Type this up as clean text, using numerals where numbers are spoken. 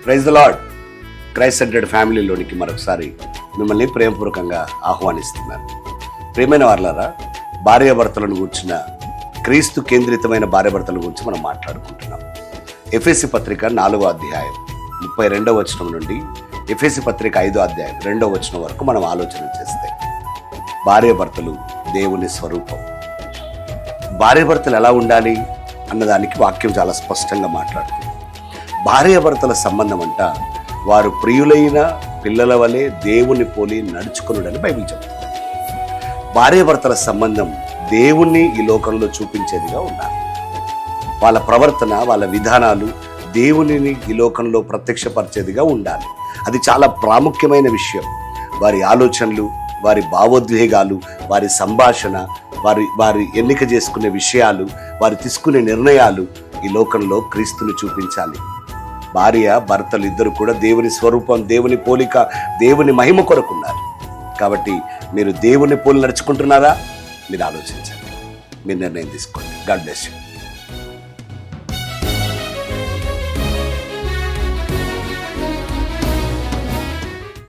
Praise the Lord. Christ centred ఫ్యామిలీలోనికి మరొకసారి మిమ్మల్ని ప్రేమపూర్వకంగా ఆహ్వానిస్తున్నాను. ప్రియమైన వారలారా, భార్యాభర్తలను కూర్చున్న క్రీస్తు కేంద్రితమైన భార్యాభర్తల గురించి మనం మాట్లాడుకుంటున్నాం. ఎఫెసీ పత్రిక 4వ అధ్యాయం 32వ వచనం నుండి ఎఫెసీ పత్రిక 5వ అధ్యాయం 2వ వచనం వరకు మనం ఆలోచన చేస్తే, భార్యాభర్తలు దేవుని స్వరూపం. భార్యాభర్తలు ఎలా ఉండాలి అన్నదానికి వాక్యం చాలా స్పష్టంగా మాట్లాడుతుంది. భార్యాభర్తల సంబంధం అంట వారు ప్రియులైన పిల్లల వలె దేవుని పోలి నడుచుకున్నాడని బైబిల్ చెప్తుంది. భార్యాభర్తల సంబంధం దేవుణ్ణి ఈ లోకంలో చూపించేదిగా ఉండాలి. వాళ్ళ ప్రవర్తన, వాళ్ళ విధానాలు దేవునిని ఈ లోకంలో ప్రత్యక్షపరిచేదిగా ఉండాలి. అది చాలా ప్రాముఖ్యమైన విషయం. వారి ఆలోచనలు, వారి భావోద్వేగాలు, వారి సంభాషణ, వారి ఎన్నిక చేసుకునే విషయాలు, వారు తీసుకునే నిర్ణయాలు ఈ లోకంలో క్రీస్తుని చూపించాలి. భార్య భర్తలు ఇద్దరు కూడా దేవుని స్వరూపం, దేవుని పోలిక, దేవుని మహిమ కొరకున్నారు. కాబట్టి మీరు దేవుని పోలి నడుచుకుంటున్నారా? మీరు ఆలోచించండి, మీరు నిర్ణయం తీసుకోండి. God bless you.